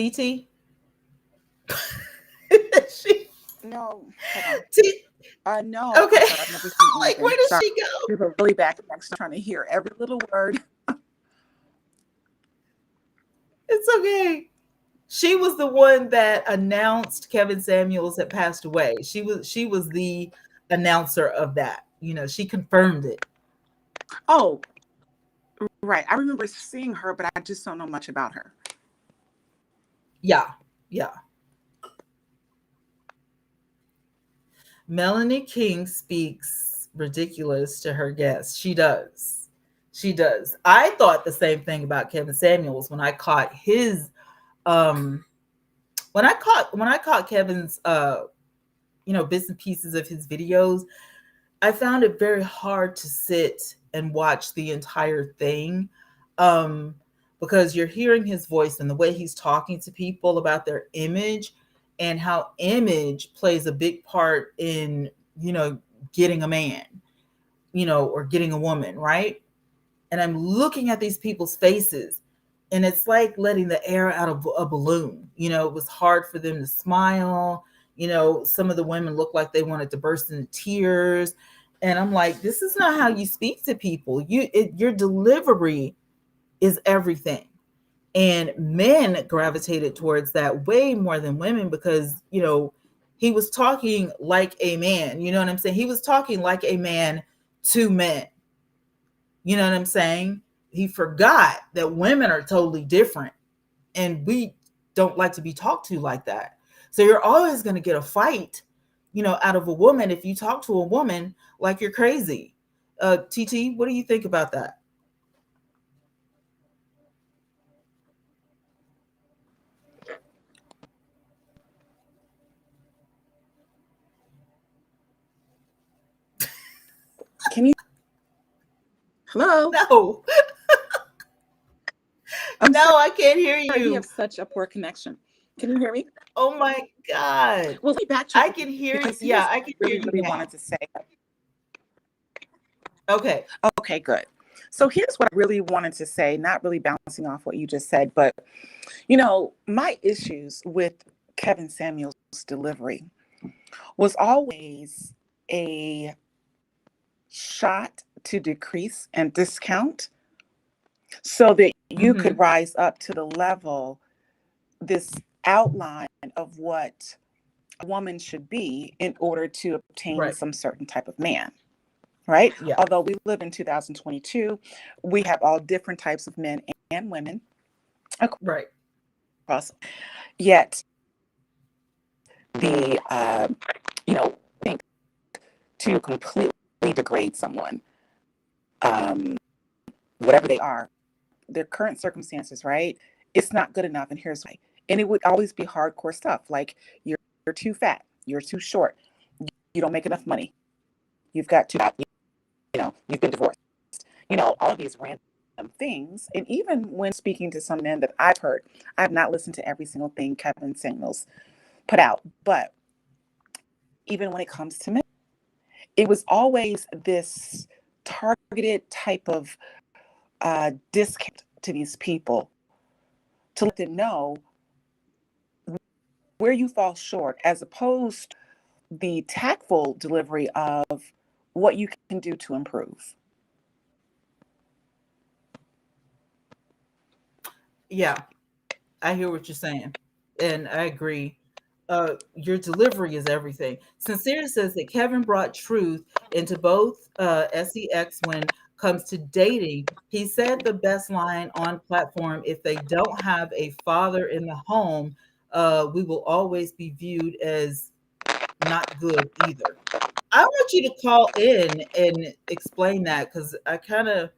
TT? she No, hold on. T No, I'm okay. sorry. I've never seen Like, anything. where did Sorry. she go? We have a really bad connection. I'm trying to hear every little word. It's okay. She was the one that announced Kevin Samuels had passed away. She was the announcer of that. She confirmed it. Oh, right. I remember seeing her, but I just don't know much about her. Yeah. Yeah. Melanie King speaks ridiculous to her guests. She does. She does. I thought the same thing about Kevin Samuels when I caught his um when I caught Kevin's bits and pieces of his videos. I found it very hard to sit and watch the entire thing, um, because you're hearing his voice and the way he's talking to people about their image and how image plays a big part in, getting a man, or getting a woman, right? And I'm looking at these people's faces, and it's like letting the air out of a balloon. It was hard for them to smile. Some of the women looked like they wanted to burst into tears. And I'm like, this is not how you speak to people. Your delivery is everything. And men gravitated towards that way more than women because, he was talking like a man. You know what I'm saying? He was talking like a man to men. You know what I'm saying? He forgot that women are totally different and we don't like to be talked to like that. So you're always going to get a fight, out of a woman if you talk to a woman like you're crazy. TT, what do you think about that? Can you? Hello? No, I'm no, sorry. I can't hear We have you. such a poor connection. Can you hear me? Oh my God. Well, let me backtrack I can hear you. because Yeah, here's I what can I hear really, you really wanted now. to say. Okay. Okay, good. So here's what I really wanted to say, not really bouncing off what you just said, but my issues with Kevin Samuel's delivery was always a shot to decrease and discount so that you could Hmm. rise up to the level, this outline of what a woman should be in order to obtain Right. some certain type of man, right? Yeah. Although we live in 2022, we have all different types of men and women Right. across. Yet the think to completely degrade someone, um, whatever they are, their current circumstances, right? It's not good enough, and here's why. And it would always be hardcore stuff like you're too fat, you're too short, you don't make enough money, you've got too bad, you've been divorced, all of these random things. And even when speaking to some men that I've heard, I've not listened to every single thing Kevin Samuels put out, but even when it comes to men, it was always this targeted type of discount to these people to let them know where you fall short, as opposed to the tactful delivery of what you can do to improve. Yeah. I hear what you're saying, and I agree. Your delivery is everything. Sincere says that Kevin brought truth into both sex when comes to dating. He said the best line on platform: "If they don't have a father in the home, we will always be viewed as not good either." I want you to call in and explain that because I kind of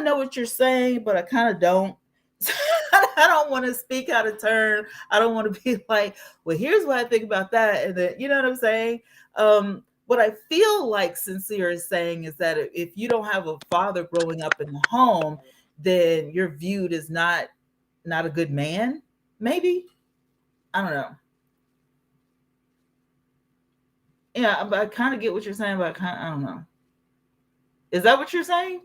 know what you're saying, but I kind of don't. I don't want to speak out of turn. I don't want to be like, well, here's what I think about that, and then you know what I'm saying. What I feel like Sincere is saying is that if you don't have a father growing up in the home, then you're viewed as not a good man. Maybe I don't know. Yeah, but I kind of get what you're saying, but I don't know. Is that what you're saying?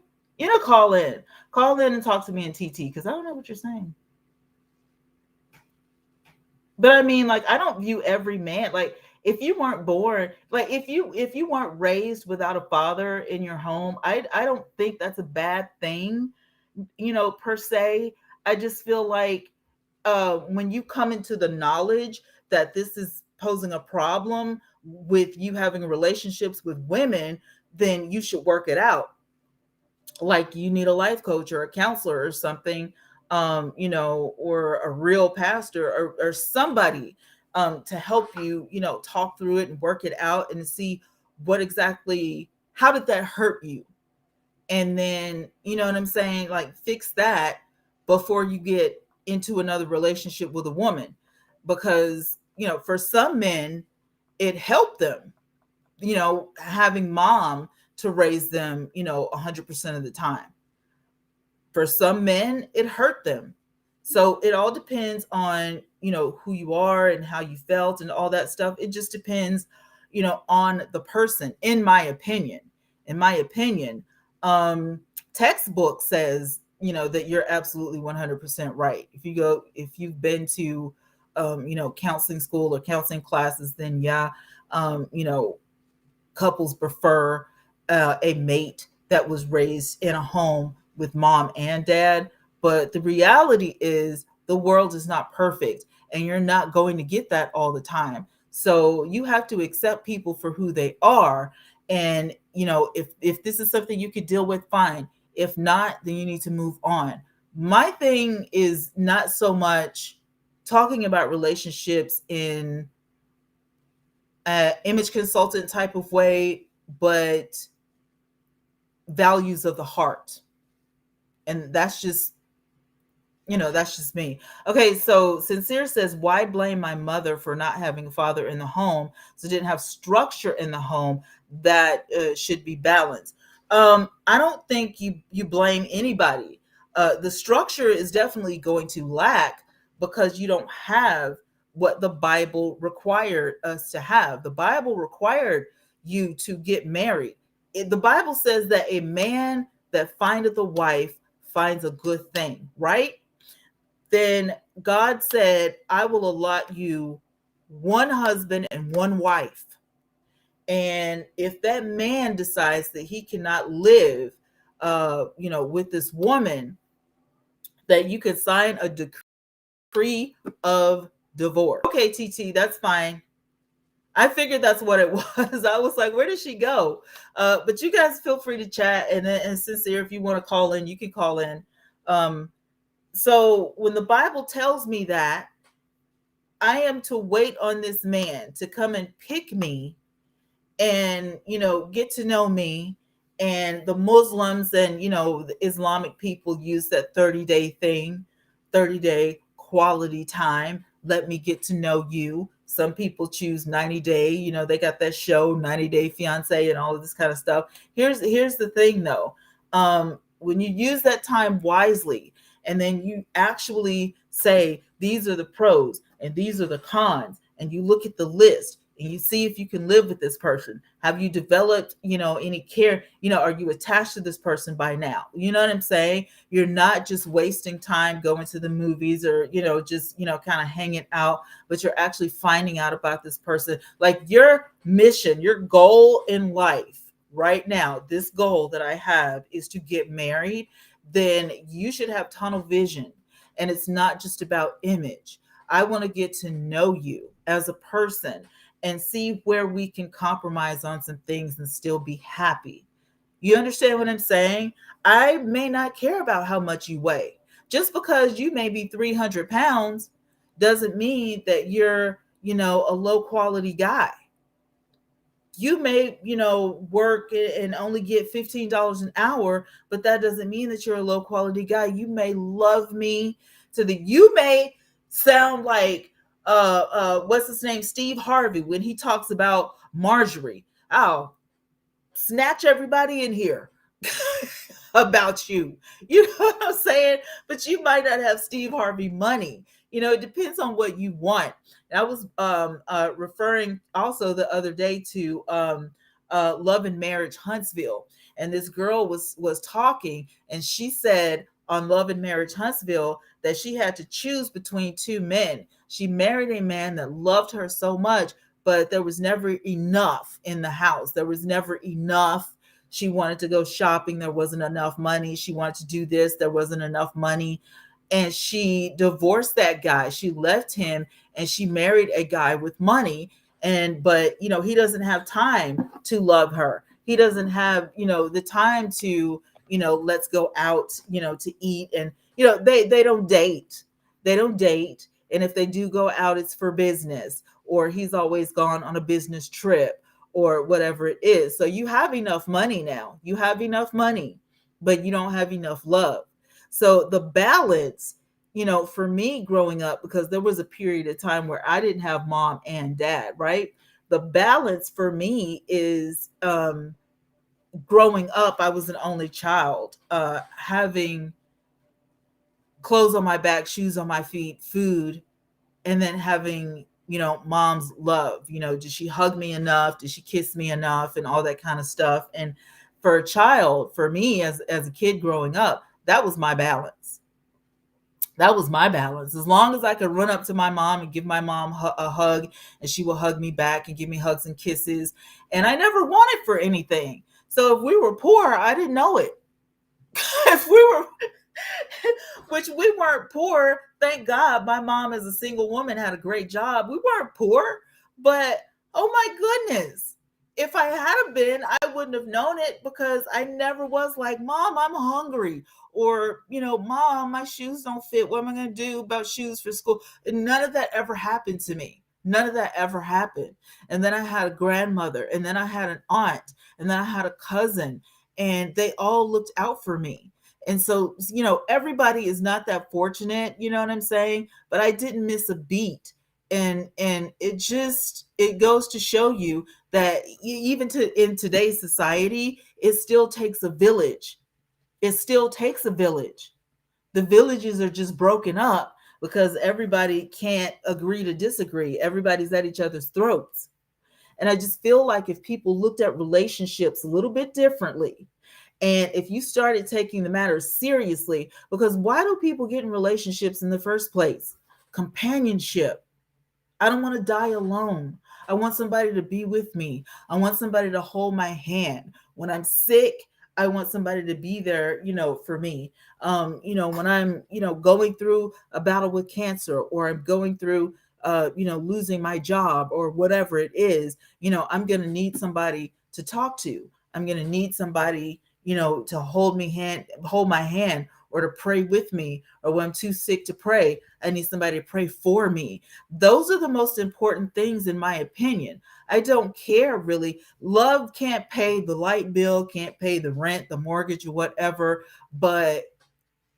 Call in and talk to me in TT because I don't know what you're saying. But I mean, like, I don't view every man like, if you weren't born, like, if you weren't raised without a father in your home, I don't think that's a bad thing, per se. I just feel like when you come into the knowledge that this is posing a problem with you having relationships with women, then you should work it out. Like, you need a life coach or a counselor or something, or a real pastor, or somebody to help you, talk through it and work it out and see what exactly, how did that hurt you? And then, you know what I'm saying, like, fix that before you get into another relationship with a woman. Because, for some men, it helped them, having mom to raise them, 100% of the time. For some men, it hurt them. So it all depends on, who you are and how you felt and all that stuff. It just depends, on the person, in my opinion. In my opinion, um, textbook says, that you're absolutely 100% right. If you've been to, counseling school or counseling classes, then yeah, couples prefer a mate that was raised in a home with mom and dad. But the reality is, the world is not perfect, and you're not going to get that all the time. So you have to accept people for who they are. And, if this is something you could deal with, fine. If not, then you need to move on. My thing is not so much talking about relationships in image consultant type of way, but values of the heart. And that's just me. Okay, so Sincere says, why blame my mother for not having a father in the home? So didn't have structure in the home that should be balanced. I don't think you blame anybody. The structure is definitely going to lack because you don't have what the Bible required us to have. The Bible required you to get married. The Bible says that a man that findeth a wife finds a good thing, right? Then God said, I will allot you one husband and one wife. And if that man decides that he cannot live, with this woman, that you can sign a decree of divorce. Okay, TT, that's fine. I figured that's what it was. I was like, where did she go? But you guys feel free to chat. And Sincere, if you want to call in, you can call in. So when the Bible tells me that I am to wait on this man to come and pick me and, get to know me, and the Muslims and, the Islamic people use that 30-day thing, 30-day quality time. Let me get to know you. Some people choose 90-day, they got that show 90-day fiance and all of this kind of stuff. Here's the thing though. When you use that time wisely, and then you actually say, these are the pros and these are the cons, and you look at the list and you see if you can live with this person. Have you developed, any care? Are you attached to this person by now? You know what I'm saying? You're not just wasting time going to the movies or, just, kind of hanging out, but you're actually finding out about this person. Like, your mission, your goal in life right now, this goal that I have is to get married. Then you should have tunnel vision. And it's not just about image. I want to get to know you as a person and see where we can compromise on some things and still be happy. You understand what I'm saying? I may not care about how much you weigh. Just because you may be 300 pounds doesn't mean that you're, a low quality guy. You may, work and only get $15 an hour, but that doesn't mean that you're a low quality guy. You may love me you may sound like what's his name, Steve Harvey, when he talks about Marjorie. I'll snatch everybody in here about you. You know what I'm saying? But you might not have Steve Harvey money. It depends on what you want. And I was referring also the other day to Love and Marriage Huntsville, and this girl was talking, and she said on Love and Marriage Huntsville that she had to choose between two men. She married a man that loved her so much, but there was never enough in the house. There was never enough. She wanted to go shopping. There wasn't enough money. She wanted to do this. There wasn't enough money. And she divorced that guy. She left him and she married a guy with money. And, but, he doesn't have time to love her. He doesn't have, the time to, let's go out, to eat. And, they don't date. They don't date. And if they do go out, it's for business, or he's always gone on a business trip or whatever it is. So you have enough money now. You have enough money, but you don't have enough love. So the balance, for me growing up, because there was a period of time where I didn't have mom and dad, right? The balance for me is growing up, I was an only child, having clothes on my back, shoes on my feet, food, and then having, mom's love. Did she hug me enough? Did she kiss me enough? And all that kind of stuff. And for a child, for me as a kid growing up, that was my balance. That was my balance. As long as I could run up to my mom and give my mom a hug, and she will hug me back and give me hugs and kisses. And I never wanted for anything. So if we were poor, I didn't know it. If we were, which we weren't poor, thank God. My mom, as a single woman, had a great job. We weren't poor, but oh my goodness, if I hadn't been, I wouldn't have known it, because I never was like, Mom, I'm hungry, or Mom, my shoes don't fit. What am I going to do about shoes for school? And none of that ever happened to me. None of that ever happened. And then I had a grandmother, and then I had an aunt, and then I had a cousin, and they all looked out for me. And so, everybody is not that fortunate, you know what I'm saying? But I didn't miss a beat. And it goes to show you that even in today's society, it still takes a village. It still takes a village. The villages are just broken up because everybody can't agree to disagree. Everybody's at each other's throats. And I just feel like if people looked at relationships a little bit differently, and if you started taking the matter seriously, because why do people get in relationships in the first place? Companionship. I don't want to die alone. I want somebody to be with me. I want somebody to hold my hand. When I'm sick, I want somebody to be there, for me. When I'm, going through a battle with cancer, or I'm going through, losing my job, or whatever it is, I'm going to need somebody to talk to. I'm going to need somebody, to hold my hand, or to pray with me, or when I'm too sick to pray, I need somebody to pray for me. Those are the most important things, in my opinion. I don't care really. Love can't pay the light bill, can't pay the rent, the mortgage, or whatever, but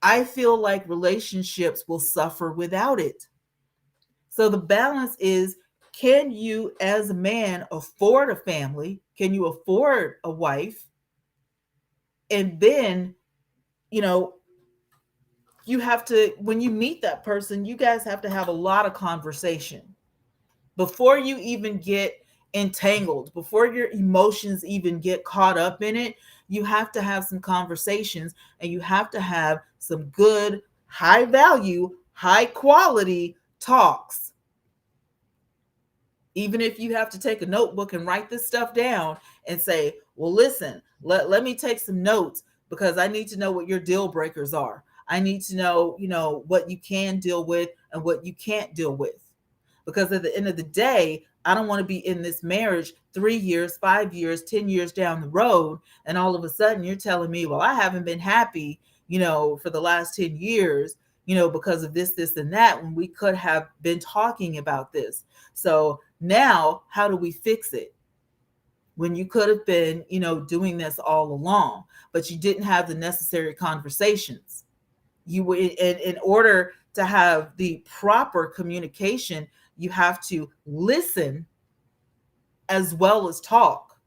I feel like relationships will suffer without it. So the balance is, can you as a man afford a family? Can you afford a wife? And then, you have to, when you meet that person, you guys have to have a lot of conversation before you even get entangled, before your emotions even get caught up in it. You have to have some conversations, and you have to have some good, high value, high quality talks. Even if you have to take a notebook and write this stuff down and say, well, listen, let me take some notes, because I need to know what your deal breakers are. I need to know, what you can deal with and what you can't deal with. Because at the end of the day, I don't want to be in this marriage 3 years, 5 years, 10 years down the road. And all of a sudden you're telling me, well, I haven't been happy, for the last 10 years, because of this, and that, when we could have been talking about this. So now, how do we fix it? When you could have been, doing this all along, but you didn't have the necessary conversations. You would, in order to have the proper communication, you have to listen as well as talk.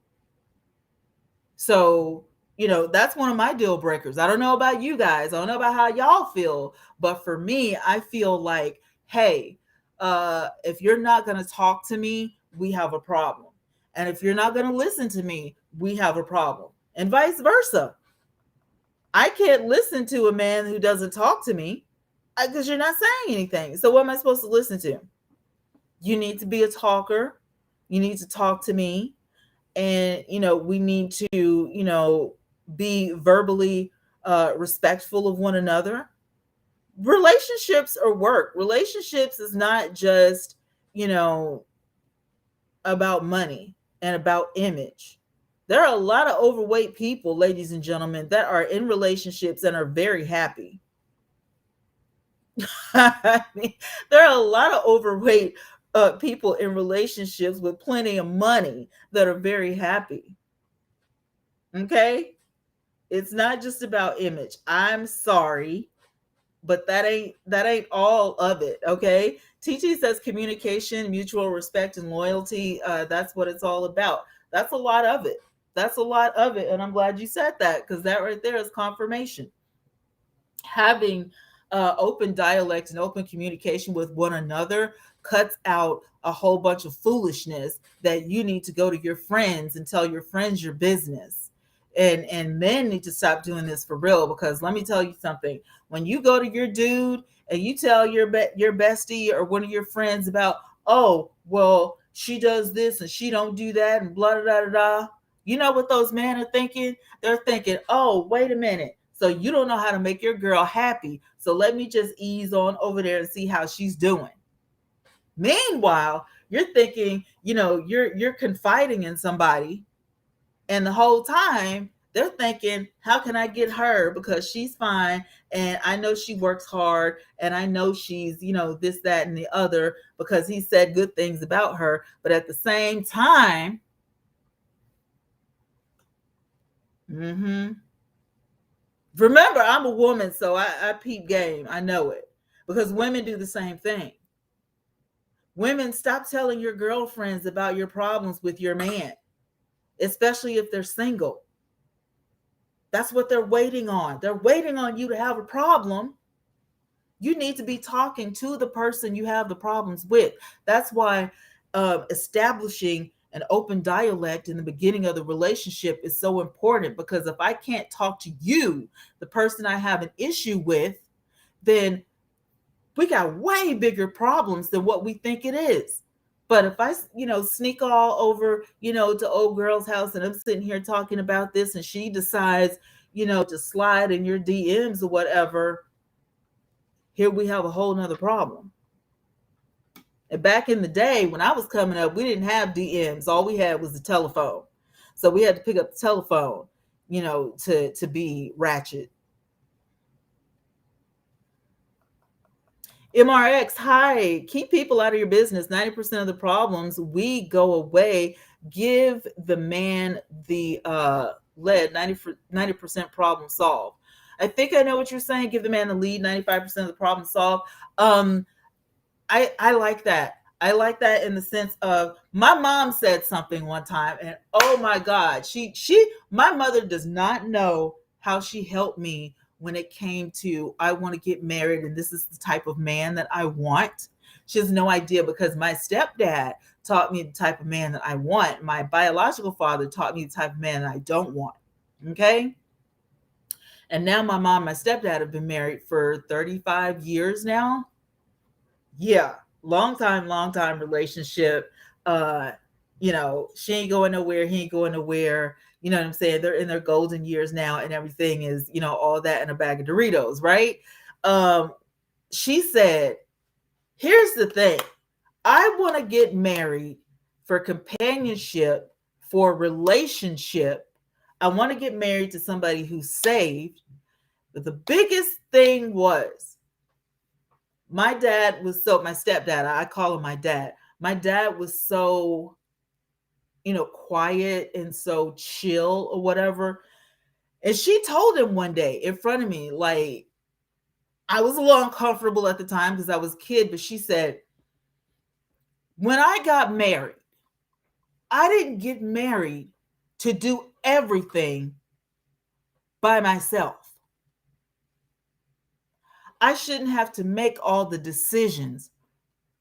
So, that's one of my deal breakers. I don't know about you guys. I don't know about how y'all feel, but for me, I feel like, hey, if you're not going to talk to me, we have a problem. And if you're not going to listen to me, we have a problem. And vice versa. I can't listen to a man who doesn't talk to me. Because you're not saying anything. So what am I supposed to listen to? You need to be a talker. You need to talk to me. And, we need to, be verbally respectful of one another. Relationships are work. Relationships is not just, you know, about money and about image. There are a lot of overweight people, ladies and gentlemen, that are in relationships and are very happy. I mean, there are a lot of overweight people in relationships with plenty of money that are very happy. Okay? It's not just about image. I'm sorry, but that ain't all of it. Okay? TT says communication, mutual respect, and loyalty. That's what it's all about. That's a lot of it. That's a lot of it, and I'm glad you said that because that right there is confirmation. Having open dialect and open communication with one another cuts out a whole bunch of foolishness that you need to go to your friends and tell your friends your business. And men need to stop doing this for real, because let me tell you something. When you go to your dude and you tell your bestie or one of your friends about, oh well, she does this and she don't do that and blah da da da, you know what those men are thinking? They're thinking, oh, wait a minute. So you don't know how to make your girl happy. So let me just ease on over there and see how she's doing. Meanwhile, you're thinking, you're confiding in somebody, and the whole time they're thinking, how can I get her because she's fine, and I know she works hard, and I know she's, this, that, and the other because he said good things about her. But at the same time, mm-hmm, remember, I'm a woman, so I peep game. I know it because women do the same thing. Women, stop telling your girlfriends about your problems with your man, especially if they're single. That's what they're waiting on. They're waiting on you to have a problem. You need to be talking to the person you have the problems with. That's why establishing an open dialect in the beginning of the relationship is so important, because if I can't talk to you, the person I have an issue with, then we got way bigger problems than what we think it is. But if I, sneak all over, to old girl's house and I'm sitting here talking about this and she decides, to slide in your DMs or whatever, here we have a whole nother problem. And back in the day when I was coming up, we didn't have DMs. All we had was the telephone. So we had to pick up the telephone, to be ratchet. MRX, hi. Keep people out of your business. 90% of the problems we go away. Give the man the lead. 90% problem solved. I think I know what you're saying. Give the man the lead. 95% of the problem solved. I like that. I like that in the sense of, my mom said something one time, and oh my God, my mother does not know how she helped me when it came to, I want to get married and this is the type of man that I want. She has no idea, because my stepdad taught me the type of man that I want. My biological father taught me the type of man that I don't want. Okay? And now my mom and my stepdad have been married for 35 years now. Yeah, long time relationship. She ain't going nowhere, he ain't going nowhere. You know what I'm saying? They're in their golden years now, and everything is, all that in a bag of Doritos, right? um she said, here's the thing, I want to get married for companionship, for relationship. I want to get married to somebody who's saved. But the biggest thing was, my dad was so, my stepdad, I call him my dad. My dad was so, quiet and so chill or whatever. And she told him one day in front of me, like, I was a little uncomfortable at the time because I was a kid, but she said, when I got married, I didn't get married to do everything by myself. I shouldn't have to make all the decisions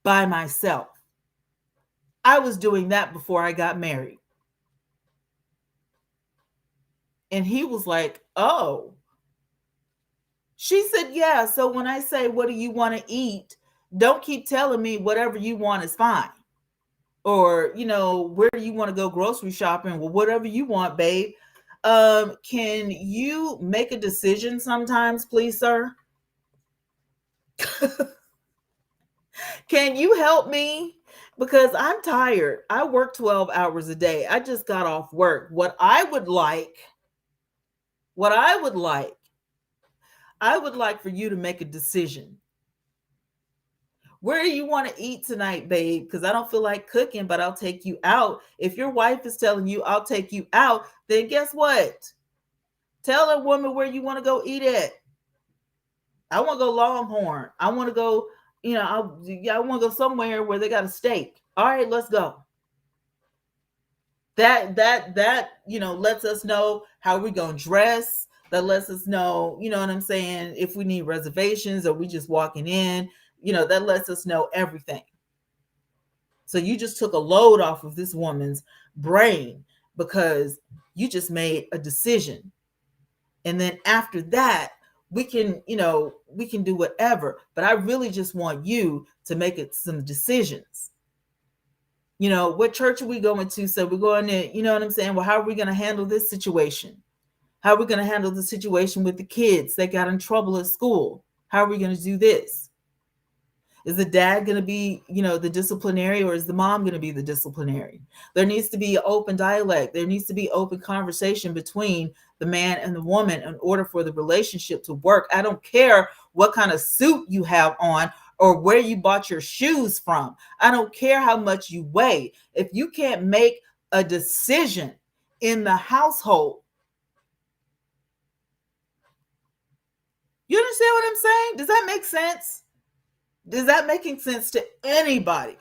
by myself. I was doing that before I got married. And he was like, oh. She said, yeah. So when I say, what do you want to eat? Don't keep telling me whatever you want is fine. Or, where do you want to go grocery shopping? Well, whatever you want, babe. Can you make a decision sometimes, please, sir? Can you help me? Because I'm tired. I work 12 hours a day. I just got off work. What I would like for you to make a decision. Where do you want to eat tonight, babe? Because I don't feel like cooking, but I'll take you out. If your wife is telling you I'll take you out, then guess what? Tell a woman where you want to go eat at. I want to go Longhorn. I want to go, I want to go somewhere where they got a steak. All right, let's go. That lets us know how we're going to dress. That lets us know, you know what I'm saying, if we need reservations or we just walking in, that lets us know everything. So you just took a load off of this woman's brain because you just made a decision. And then after that, we can do whatever. But I really just want you to make it some decisions. What church are we going to? So we're going to, you know what I'm saying? Well, how are we going to handle this situation? How are we going to handle the situation with the kids that got in trouble at school? How are we going to do this? Is the dad going to be, the disciplinary, or is the mom going to be the disciplinary? There needs to be open dialect. There needs to be open conversation between the man and the woman in order for the relationship to work. I don't care what kind of suit you have on or where you bought your shoes from. I don't care how much you weigh. If you can't make a decision in the household, you understand what I'm saying? Does that make sense? Is that making sense to anybody?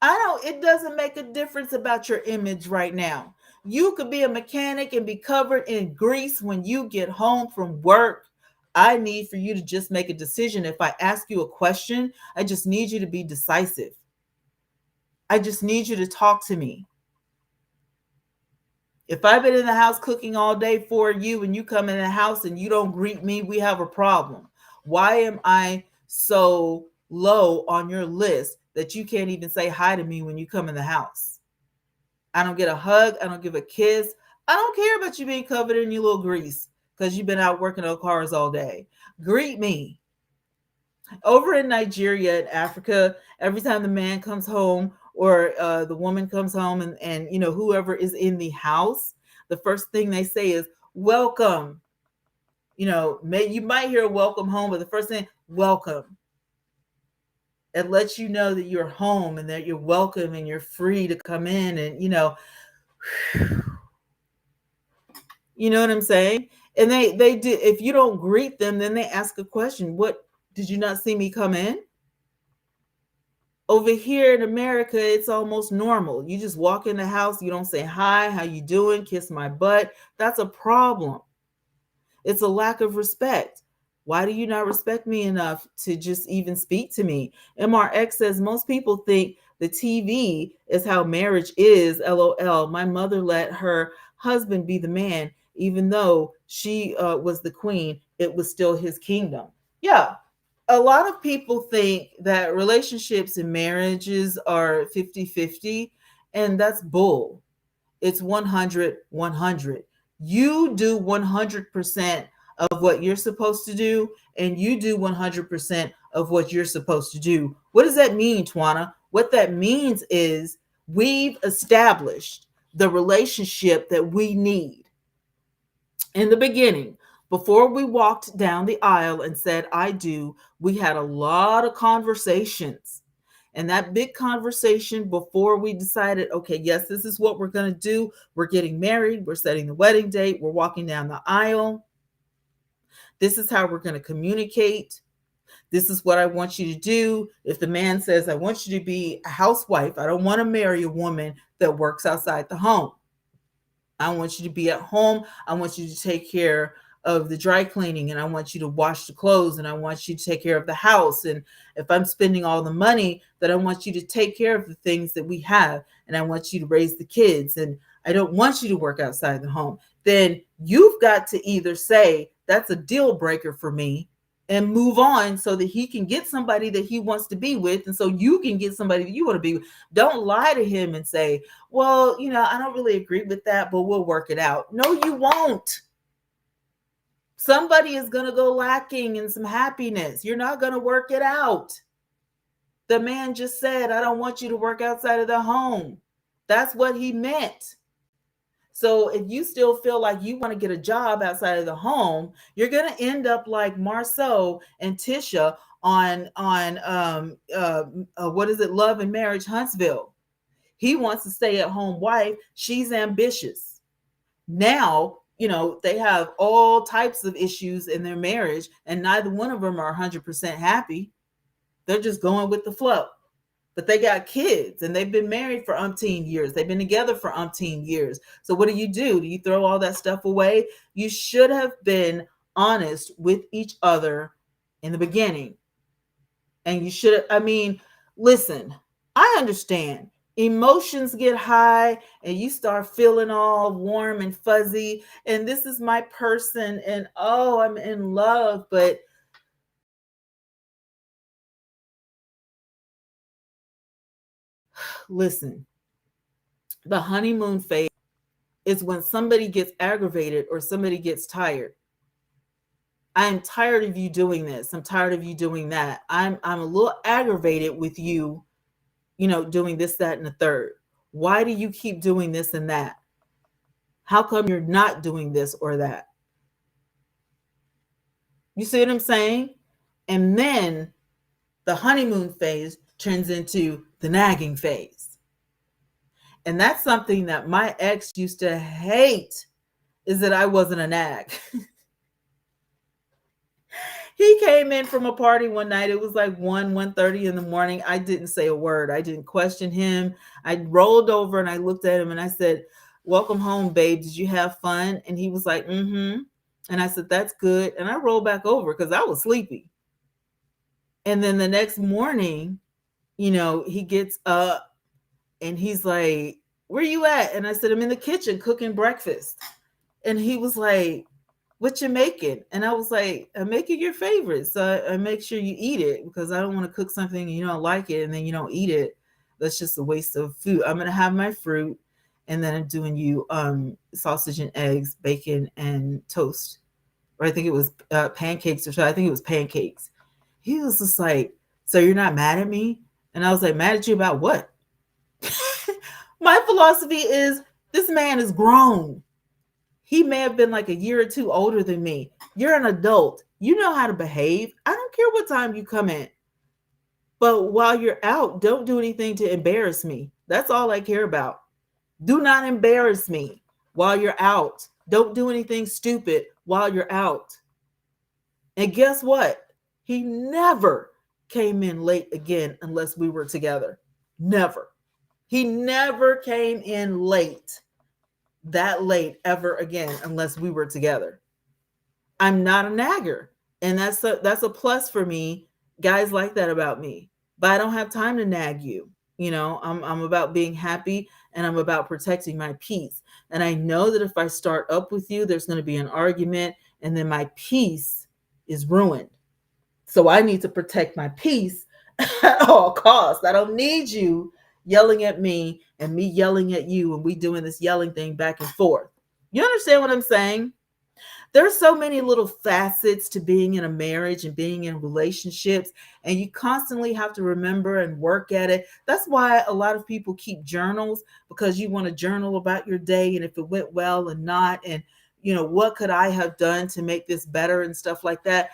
It doesn't make a difference about your image right now. You could be a mechanic and be covered in grease when you get home from work. I need for you to just make a decision. If I ask you a question, I just need you to be decisive. I just need you to talk to me. If I've been in the house cooking all day for you and you come in the house and you don't greet me, we have a problem. Why am I so low on your list that you can't even say hi to me when you come in the house? I don't get a hug. I don't give a kiss. I don't care about you being covered in your little grease because you've been out working on cars all day. Greet me. Over in Nigeria and Africa, every time the man comes home or the woman comes home and whoever is in the house, the first thing they say is welcome. You might hear welcome home, but the first thing, welcome. It lets you know that you're home and that you're welcome and you're free to come in and you know what I'm saying? And they do. If you don't greet them, then they ask a question. What, did you not see me come in? Over here in America, it's almost normal. You just walk in the house, you don't say hi, how you doing, kiss my butt. That's a problem. It's a lack of respect. Why do you not respect me enough to just even speak to me? MRX says most people think the TV is how marriage is. LOL. My mother let her husband be the man, even though she was the queen. It was still his kingdom. Yeah, a lot of people think that relationships and marriages are 50-50, and that's bull. It's 100-100. You do 100% of what you're supposed to do, and you do 100% of what you're supposed to do. What does that mean, Twanna? What that means is we've established the relationship that we need. In the beginning, before we walked down the aisle and said, I do, we had a lot of conversations. And that big conversation before we decided, okay, yes, this is what we're going to do. We're getting married. We're setting the wedding date. We're walking down the aisle. This is how we're going to communicate. This is what I want you to do. If the man says, I want you to be a housewife, I don't want to marry a woman that works outside the home. I want you to be at home. I want you to take care of the dry cleaning, and I want you to wash the clothes, and I want you to take care of the house. And if I'm spending all the money, then I want you to take care of the things that we have, and I want you to raise the kids, and I don't want you to work outside the home. Then you've got to either say that's a deal breaker for me, and move on so that he can get somebody that he wants to be with, and so you can get somebody that you want to be with. Don't lie to him and say, well, I don't really agree with that, but we'll work it out. No, you won't. Somebody is going to go lacking in some happiness. You're not going to work it out. The man just said, I don't want you to work outside of the home. That's what he meant. So if you still feel like you want to get a job outside of the home, you're going to end up like Marceau and Tisha on what is it, Love and Marriage Huntsville. He wants a stay-at-home wife. She's ambitious. Now, they have all types of issues in their marriage, and neither one of them are 100% happy. They're just going with the flow. But they got kids, and they've been married for umpteen years. They've been together for umpteen years. So what do? Do you throw all that stuff away? You should have been honest with each other in the beginning. And you should, listen, I understand. Emotions get high and you start feeling all warm and fuzzy. And this is my person. And oh, I'm in love. But listen, the honeymoon phase is when somebody gets aggravated or somebody gets tired. I'm tired of you doing this. I'm tired of you doing that. I'm a little aggravated with you, doing this, that, and the third. Why do you keep doing this and that? How come you're not doing this or that? You see what I'm saying? And then the honeymoon phase turns into the nagging phase. And that's something that my ex used to hate, is that I wasn't a nag. He came in from a party one night. It was like 1:30 in the morning. I didn't say a word. I didn't question him. I rolled over and I looked at him and I said, welcome home, babe. Did you have fun? And he was like, mm-hmm. And I said, that's good. And I rolled back over because I was sleepy. And then the next morning, he gets up and he's like, where you at? And I said, I'm in the kitchen cooking breakfast. And he was like, what you making? And I was like, I'm making your favorite. So I make sure you eat it, because I don't want to cook something and you don't like it and then you don't eat it. That's just a waste of food. I'm going to have my fruit, and then I'm doing you sausage and eggs, bacon and toast. Or I think it was pancakes or so. I think it was pancakes. He was just like, so you're not mad at me? And I was like, mad at you about what? My philosophy is, this man is grown. He may have been like a year or two older than me. You're an adult. You know how to behave. I don't care what time you come in. But while you're out, don't do anything to embarrass me. That's all I care about. Do not embarrass me while you're out. Don't do anything stupid while you're out. And guess what? He never came in late again unless we were together. Never. He never came in that late ever again unless we were together. I'm not a nagger. And that's a plus for me. Guys like that about me. But I don't have time to nag you. I'm about being happy, and I'm about protecting my peace. And I know that if I start up with you, there's going to be an argument, and then my peace is ruined. So I need to protect my peace at all costs. I don't need you yelling at me and me yelling at you, and we doing this yelling thing back and forth. You understand what I'm saying? There's so many little facets to being in a marriage and being in relationships, and you constantly have to remember and work at it. That's why a lot of people keep journals, because you want to journal about your day and if it went well and not, and what could I have done to make this better and stuff like that.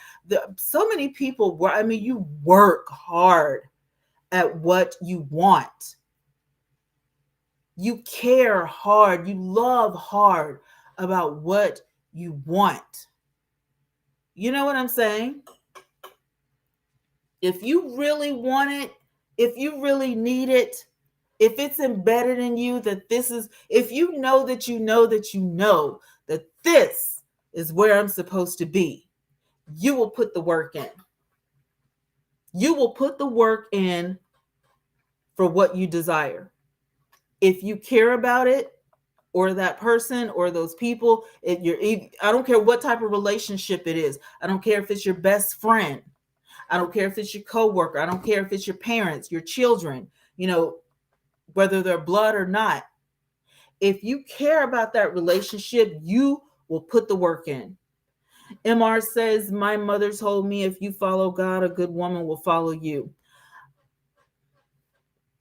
So many people, you work hard at what you want. You care hard. You love hard about what you want. You know what I'm saying? If you really want it, if you really need it, if it's embedded in you that this is, if you know that you know that you know that this is where I'm supposed to be, you will put the work in. You will put the work in for what you desire. If you care about it, or that person or those people. I don't care what type of relationship it is. I don't care if it's your best friend. I don't care if it's your coworker. I don't care if it's your parents, your children, whether they're blood or not. If you care about that relationship, you will put the work in. MR says, my mother told me if you follow God, a good woman will follow you.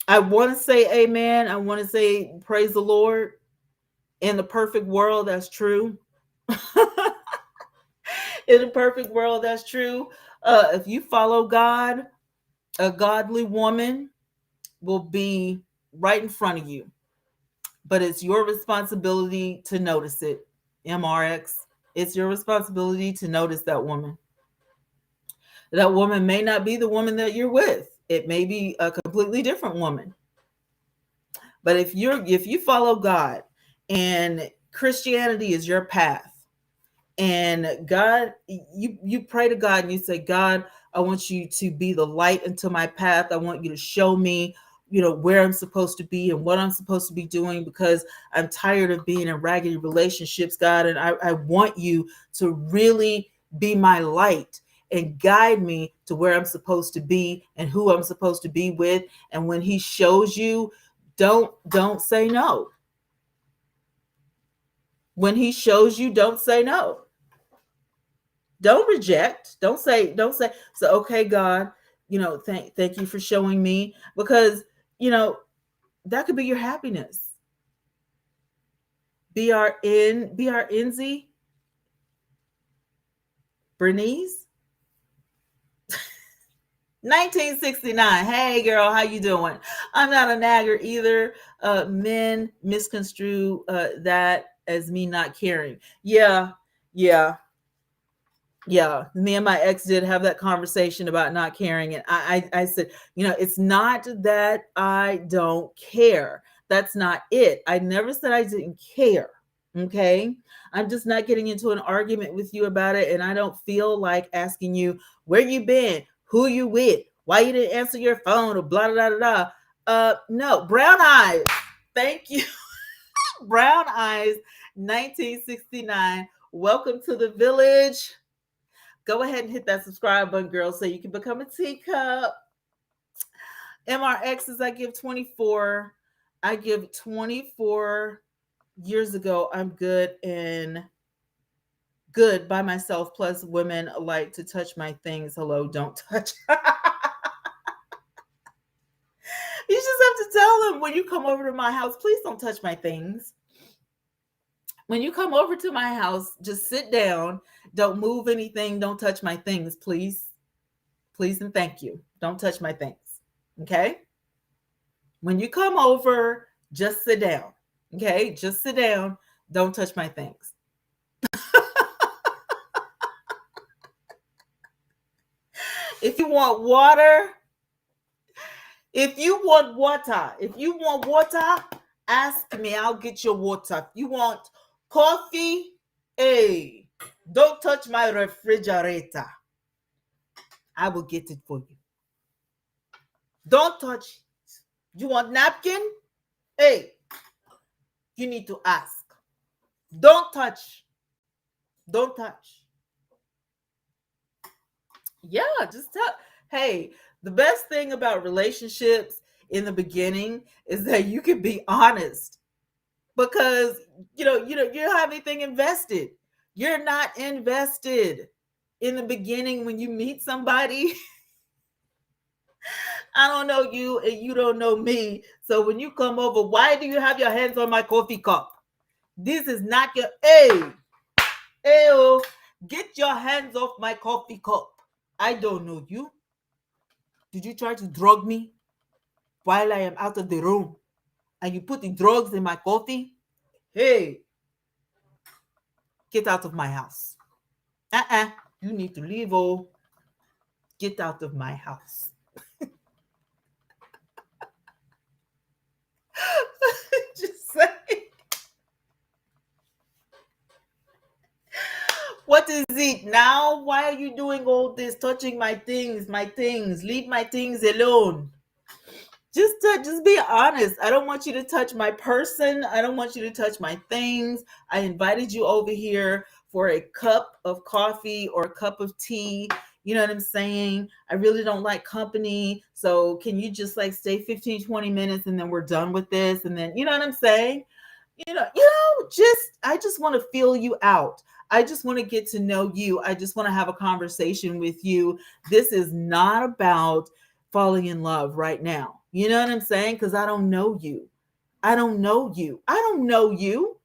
I want to say amen. I want to say praise the Lord. In the perfect world, that's true. In a perfect world, that's true. If you follow God, a godly woman will be right in front of you. But it's your responsibility to notice it. MRX, it's your responsibility to notice that woman. That woman may not be the woman that you're with. It may be a completely different woman. But if you follow God and Christianity is your path, and God, you pray to God and you say, God, I want you to be the light into my path. I want you to show me, where I'm supposed to be and what I'm supposed to be doing, because I'm tired of being in raggedy relationships, God. And I want you to really be my light and guide me to where I'm supposed to be and who I'm supposed to be with. And when he shows you, don't say no. When he shows you, don't say no. Don't reject. Don't say, so okay, God, thank you for showing me, because, that could be your happiness. BRNZ, Bernice, 1969. Hey girl, how you doing? I'm not a nagger either. Men misconstrue that as me not caring. Yeah. Me and my ex did have that conversation about not caring, and I said, it's not that I don't care. That's not it. I never said I didn't care. Okay, I'm just not getting into an argument with you about it, and I don't feel like asking you where you been, who you with, why you didn't answer your phone, or blah blah blah blah. No, brown eyes. Thank you, brown eyes. 1969. Welcome to the village. Go ahead and hit that subscribe button, girl, so you can become a teacup. MRX is I give 24. I give 24 years ago. I'm good by myself. Plus, women like to touch my things. Hello, don't touch. You just have to tell them when you come over to my house, please don't touch my things. When you come over to my house, just sit down. Don't move anything. Don't touch my things, please. Please and thank you. Don't touch my things. Okay? When you come over, just sit down. Okay? Just sit down. Don't touch my things. If you want water, ask me. I'll get your water. If you want coffee, hey, don't touch my refrigerator. I will get it for you. Don't touch it. You want napkin? Hey, you need to ask. Don't touch. Don't touch. Yeah, just tell. Hey, the best thing about relationships in the beginning is that you can be honest, because you don't have anything invested. You're not invested in the beginning when you meet somebody. I don't know you and you don't know me. So when you come over, why do you have your hands on my coffee cup? This is not your Ayo, get your hands off my coffee cup. I don't know you. Did you try to drug me while I am out of the room? And you put the drugs in my coffee? Hey, get out of my house. You need to leave, oh. Get out of my house. Just saying. What is it now? Why are you doing all this, touching my things? Leave my things alone. Just be honest. I don't want you to touch my person. I don't want you to touch my things. I invited you over here for a cup of coffee or a cup of tea. You know what I'm saying? I really don't like company. So can you just like stay 15, 20 minutes and then we're done with this? And then, you know what I'm saying? Just I just want to feel you out. I just want to get to know you. I just want to have a conversation with you. This is not about falling in love right now. You know what I'm saying? Because I don't know you. I don't know you. I don't know you.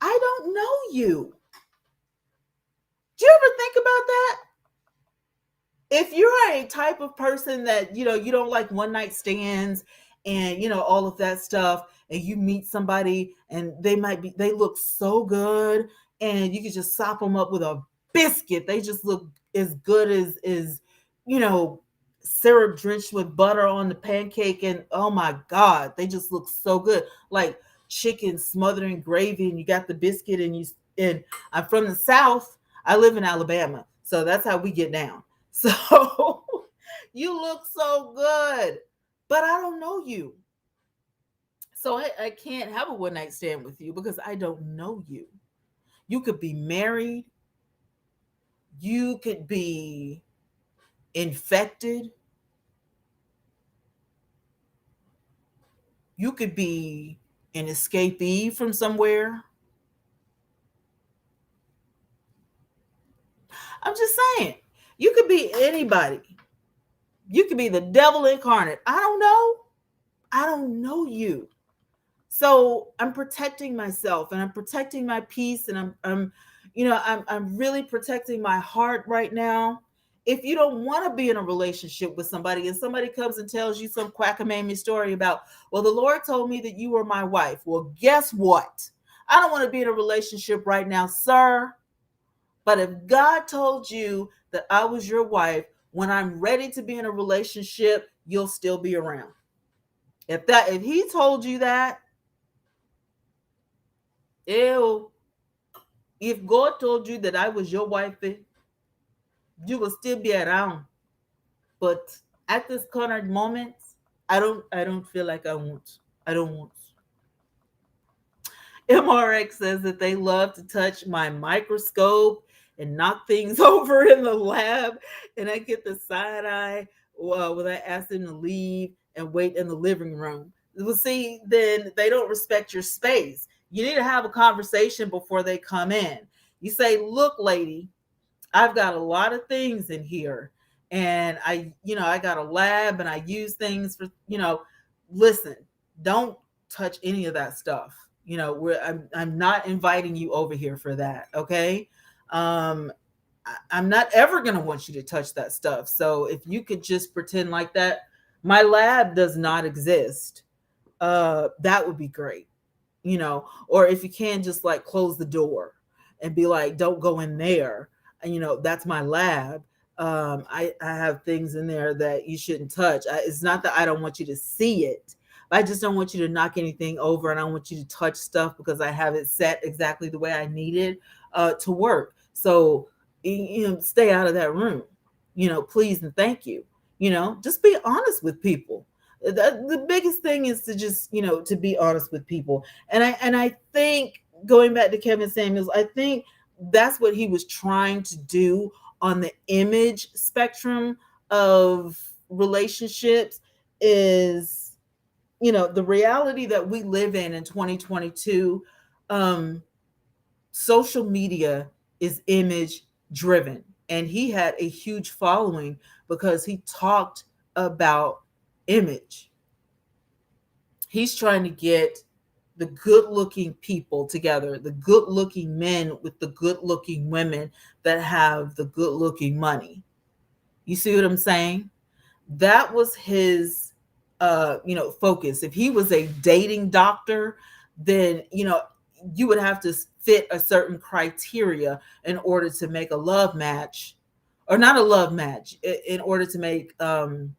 I don't know you. Do you ever think about that? If you're a type of person that you don't like one night stands and all of that stuff, and you meet somebody and they look so good and you can just sop them up with a biscuit. They just look as good as you know syrup drenched with butter on the pancake, and oh my god, they just look so good, like chicken smothered in gravy, and you got the biscuit, and I'm from the South. I live in Alabama, so that's how we get down. So you look so good, but I don't know you. So I can't have a one night stand with you because I don't know you. You could be married, you could be infected, you could be an escapee from somewhere. I'm just saying, you could be anybody. You could be the devil incarnate. I don't know. I don't know you. So I'm protecting myself and I'm protecting my peace, and I'm really protecting my heart right now. If you don't want to be in a relationship with somebody and somebody comes and tells you some quackamamie story about, well, the Lord told me that you were my wife. Well, guess what? I don't want to be in a relationship right now, sir. But if God told you that I was your wife, when I'm ready to be in a relationship, you'll still be around. If he told you that, ew. If God told you that I was your wife, you will still be around. But at this current moment, I don't feel like I want. I don't want. MRX says that they love to touch my microscope and knock things over in the lab, and I get the side eye when I ask them to leave and wait in the living room. Well, see, then they don't respect your space. You need to have a conversation before they come in. You say, "Look, lady, I've got a lot of things in here, and I got a lab, and I use things for, listen, don't touch any of that stuff. I'm not inviting you over here for that, okay? I'm not ever going to want you to touch that stuff. So if you could just pretend like that, my lab does not exist. That would be great, or if you can just like close the door and be like, don't go in there. And that's my lab. I have things in there that you shouldn't touch. It's not that I don't want you to see it. I just don't want you to knock anything over, and I don't want you to touch stuff because I have it set exactly the way I need it to work. So stay out of that room, please and thank you. Just be honest with people. The biggest thing is to just to be honest with people. And I think, going back to Kevin Samuels, I think that's what he was trying to do on the image spectrum of relationships. Is the reality that we live in 2022. Social media is image driven, and he had a huge following because he talked about image. He's trying to get the good looking people together, the good looking men with the good looking women that have the good looking money. You see what I'm saying? That was his focus. If he was a dating doctor, then you would have to fit a certain criteria in order to make a love match, or not a love match, in order to make an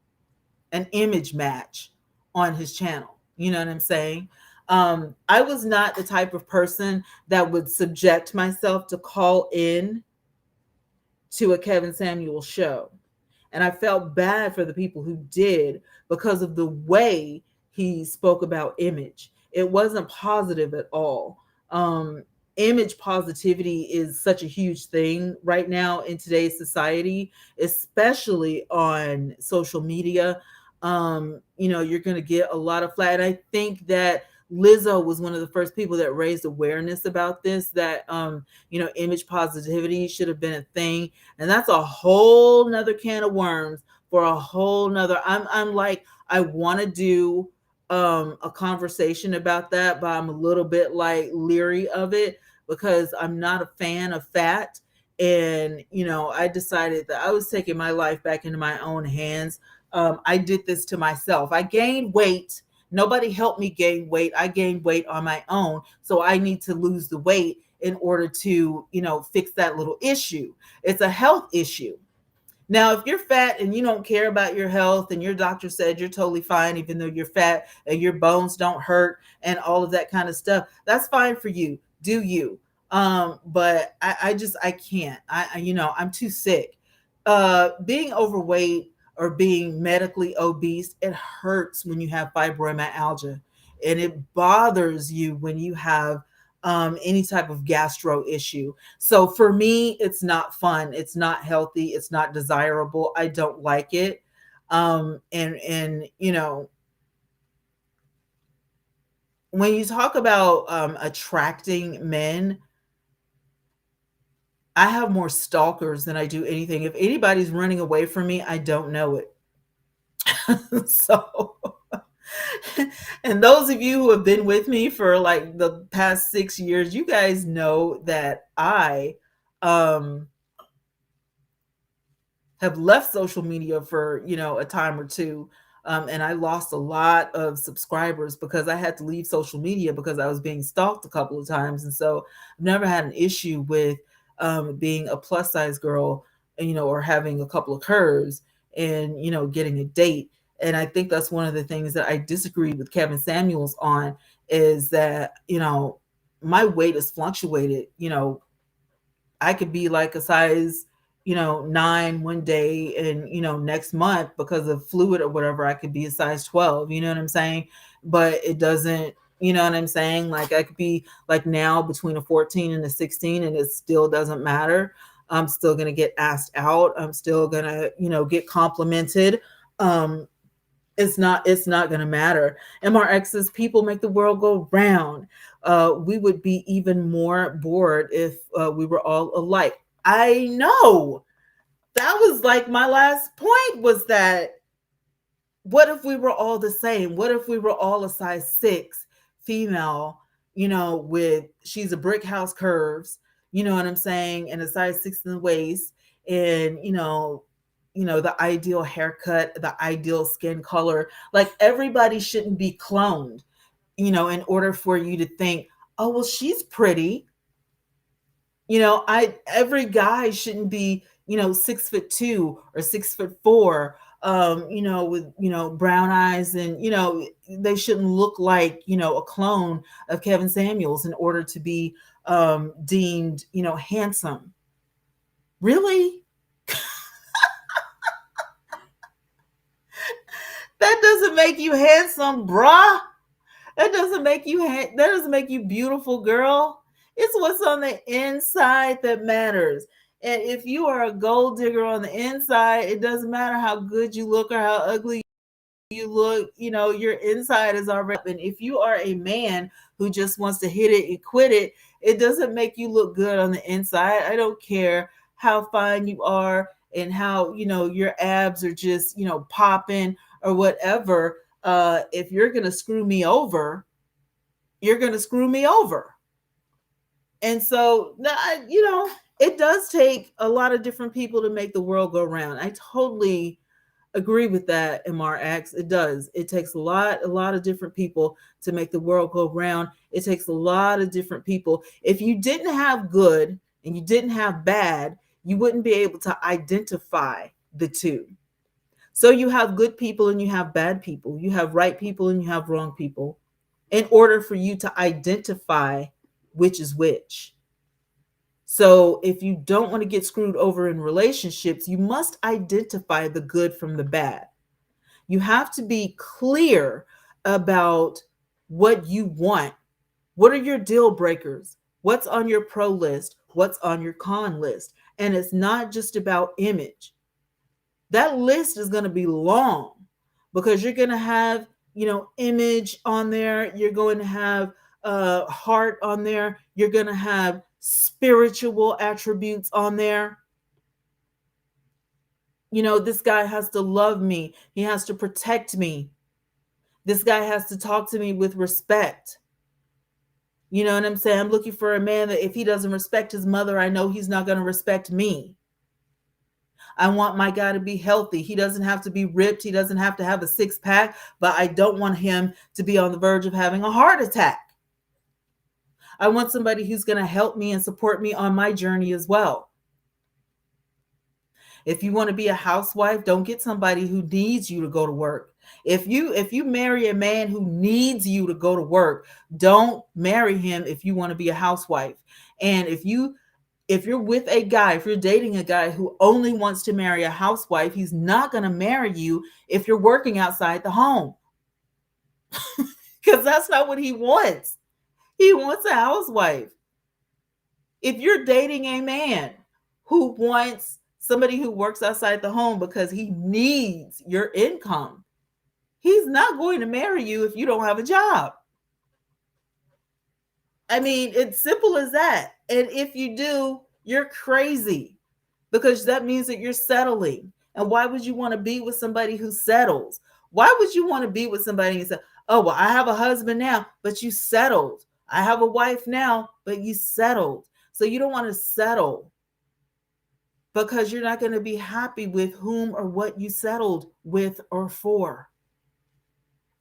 image match on his channel. You know what I'm saying? I was not the type of person that would subject myself to call in to a Kevin Samuel show. And I felt bad for the people who did because of the way he spoke about image. It wasn't positive at all. Image positivity is such a huge thing right now in today's society, especially on social media. You're going to get a lot of flack. And I think that Lizzo was one of the first people that raised awareness about this, that image positivity should have been a thing. And that's a whole nother can of worms for a whole nother. I'm like, I want to do a conversation about that, but I'm a little bit like leery of it because I'm not a fan of fat. And I decided that I was taking my life back into my own hands. I did this to myself. I gained weight. Nobody helped me gain weight. I gained weight on my own. So I need to lose the weight in order to, fix that little issue. It's a health issue. Now, if you're fat and you don't care about your health and your doctor said you're totally fine, even though you're fat and your bones don't hurt and all of that kind of stuff, that's fine for you. Do you? But I can't. I'm too sick. Being overweight or being medically obese, it hurts when you have fibromyalgia, and it bothers you when you have any type of gastro issue. So for me, it's not fun. It's not healthy. It's not desirable. I don't like it. And when you talk about attracting men, I have more stalkers than I do anything. If anybody's running away from me, I don't know it. So, and those of you who have been with me for like the past 6 years, you guys know that I um have left social media for a time or two, and I lost a lot of subscribers because I had to leave social media because I was being stalked a couple of times. And so I've never had an issue with being a plus size girl, or having a couple of curves and getting a date. And I think that's one of the things that I disagree with Kevin Samuels on, is that my weight has fluctuated. I could be like a size, 9 one day, and next month because of fluid or whatever, I could be a size 12. You know what I'm saying? But it doesn't. You know what I'm saying? Like I could be like now between a 14 and a 16, and it still doesn't matter. I'm still gonna get asked out. I'm still gonna, get complimented. Um, it's not going to matter. MRX says people make the world go round. We would be even more bored if we were all alike. I know. That was like my last point, was that what if we were all the same? What if we were all a size 6 female, with she's a brick house curves, you know what I'm saying, and a size 6 in the waist, and the ideal haircut, the ideal skin color. Like everybody shouldn't be cloned, in order for you to think, oh well, she's pretty. I every guy shouldn't be 6'2" or 6'4", with brown eyes, and they shouldn't look like a clone of Kevin Samuels in order to be deemed handsome. Really? That doesn't make you handsome, bruh. That doesn't make you beautiful, girl. It's what's on the inside that matters. And if you are a gold digger on the inside, it doesn't matter how good you look or how ugly you look. Your inside is already up. And if you are a man who just wants to hit it and quit it, it doesn't make you look good on the inside. I don't care how fine you are and how your abs are just popping or whatever. If you're gonna screw me over, you're gonna screw me over. And so, it does take a lot of different people to make the world go round. I totally agree with that, MRX. It does. It takes a lot of different people to make the world go round. It takes a lot of different people. If you didn't have good and you didn't have bad, you wouldn't be able to identify the two. So you have good people and you have bad people. You have right people and you have wrong people, in order for you to identify which is which. So if you don't want to get screwed over in relationships, you must identify the good from the bad. You have to be clear about what you want. What are your deal breakers? What's on your pro list? What's on your con list? And it's not just about image. That list is going to be long because you're going to have, image on there. You're going to have heart on there. You're going to have spiritual attributes on there. This guy has to love me. He has to protect me. This guy has to talk to me with respect. You know what I'm saying? I'm looking for a man that if he doesn't respect his mother, I know he's not going to respect me. I want my guy to be healthy. He doesn't have to be ripped. He doesn't have to have a six pack, but I don't want him to be on the verge of having a heart attack. I want somebody who's going to help me and support me on my journey as well. If you want to be a housewife, don't get somebody who needs you to go to work. If you marry a man who needs you to go to work, don't marry him if you want to be a housewife. And if you're with a guy, if you're dating a guy who only wants to marry a housewife, he's not going to marry you if you're working outside the home. Because that's not what he wants. He wants a housewife. If you're dating a man who wants somebody who works outside the home because he needs your income, he's not going to marry you if you don't have a job. I mean, it's simple as that. And if you do, you're crazy, because that means that you're settling. And why would you want to be with somebody who settles? Why would you want to be with somebody who says, oh, well, I have a husband now, but you settled. I have a wife now, but you settled. So you don't want to settle because you're not going to be happy with whom or what you settled with or for.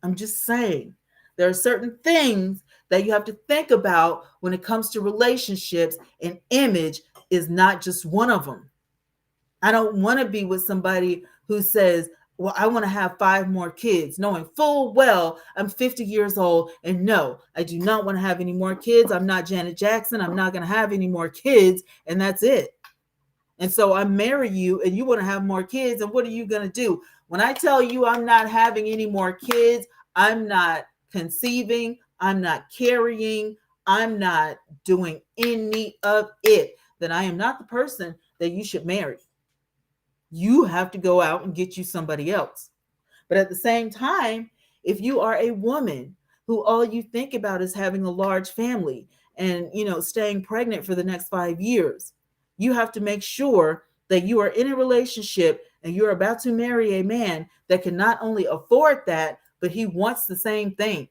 I'm just saying, there are certain things that you have to think about when it comes to relationships, and image is not just one of them. I don't want to be with somebody who says, well, I want to have 5 more kids, knowing full well I'm 50 years old. And no, I do not want to have any more kids. I'm not Janet Jackson. I'm not going to have any more kids. And that's it. And so I marry you and you want to have more kids. And what are you going to do? When I tell you I'm not having any more kids, I'm not conceiving, I'm not carrying, I'm not doing any of it, then I am not the person that you should marry. You have to go out and get you somebody else. But at the same time, if you are a woman who all you think about is having a large family and, staying pregnant for the next 5 years, you have to make sure that you are in a relationship and you're about to marry a man that can not only afford that, but he wants the same things.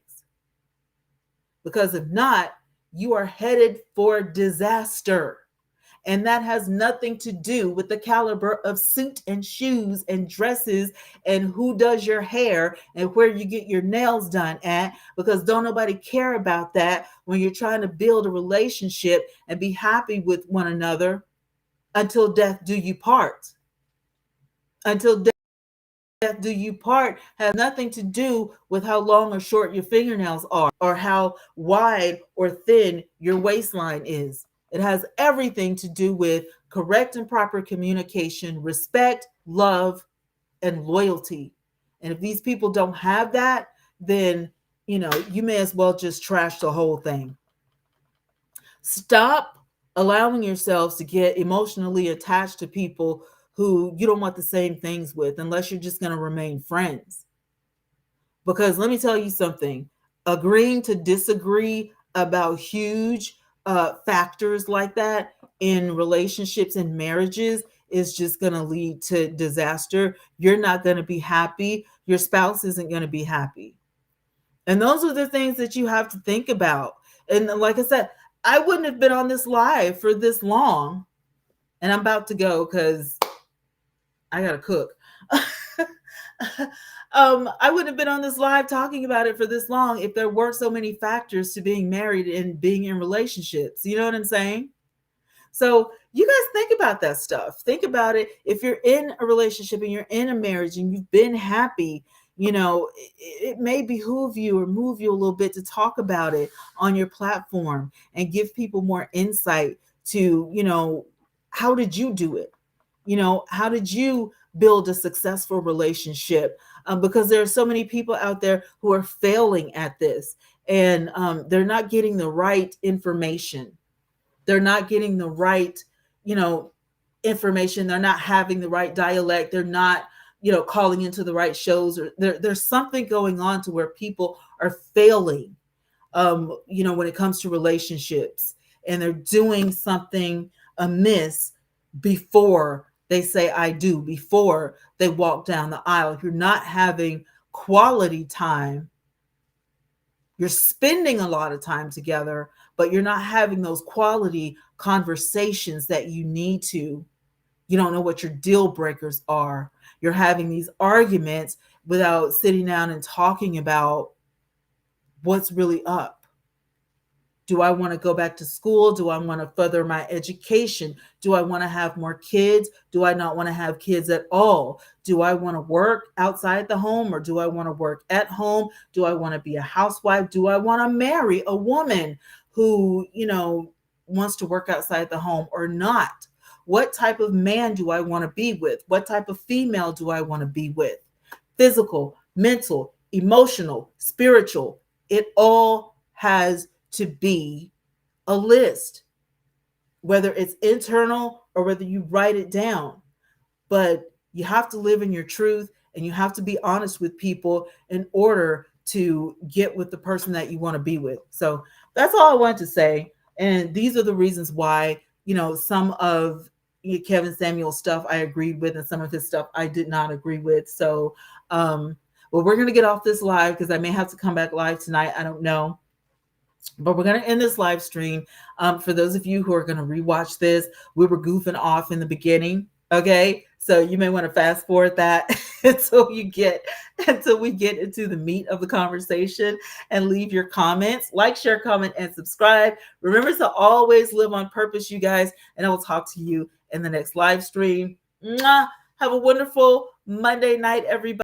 Because if not, you are headed for disaster. And that has nothing to do with the caliber of suit and shoes and dresses and who does your hair and where you get your nails done at, because don't nobody care about that when you're trying to build a relationship and be happy with one another until death do you part. Until death do you part has nothing to do with how long or short your fingernails are or how wide or thin your waistline is. It has everything to do with correct and proper communication, respect, love, and loyalty. And if these people don't have that, then, you may as well just trash the whole thing. Stop allowing yourselves to get emotionally attached to people who you don't want the same things with, unless you're just going to remain friends. Because let me tell you something, agreeing to disagree about huge factors like that in relationships and marriages is just going to lead to disaster. You're not going to be happy. Your spouse isn't going to be happy. And those are the things that you have to think about. And like I said, I wouldn't have been on this live for this long. And I'm about to go because I got to cook. I wouldn't have been on this live talking about it for this long if there weren't so many factors to being married and being in relationships. You know what I'm saying? So you guys think about that stuff. Think about it. If you're in a relationship and you're in a marriage and you've been happy, it may behoove you or move you a little bit to talk about it on your platform and give people more insight to, how did you do it? How did you build a successful relationship? Because there are so many people out there who are failing at this, and they're not getting the right information. They're not getting the right, you know, information. They're not having the right dialect. They're not, calling into the right shows, or there's something going on to where people are failing, when it comes to relationships, and they're doing something amiss before they say I do, before they walk down the aisle. If you're not having quality time, you're spending a lot of time together, but you're not having those quality conversations that you need to. You don't know what your deal breakers are. You're having these arguments without sitting down and talking about what's really up. Do I want to go back to school? Do I want to further my education? Do I want to have more kids? Do I not want to have kids at all? Do I want to work outside the home, or do I want to work at home? Do I want to be a housewife? Do I want to marry a woman who, wants to work outside the home or not? What type of man do I want to be with? What type of female do I want to be with? Physical, mental, emotional, spiritual. It all has to be a list, whether it's internal or whether you write it down. But you have to live in your truth, and you have to be honest with people in order to get with the person that you want to be with. So that's all I wanted to say. And these are the reasons why, some of Kevin Samuel's stuff I agreed with, and some of his stuff I did not agree with. So, well, we're going to get off this live because I may have to come back live tonight. I don't know. But we're going to end this live stream. For those of you who are going to rewatch this, we were goofing off in the beginning. Okay. So you may want to fast forward that until we get into the meat of the conversation, and leave your comments. Like, share, comment, and subscribe. Remember to always live on purpose, you guys. And I will talk to you in the next live stream. Mwah! Have a wonderful Monday night, everybody.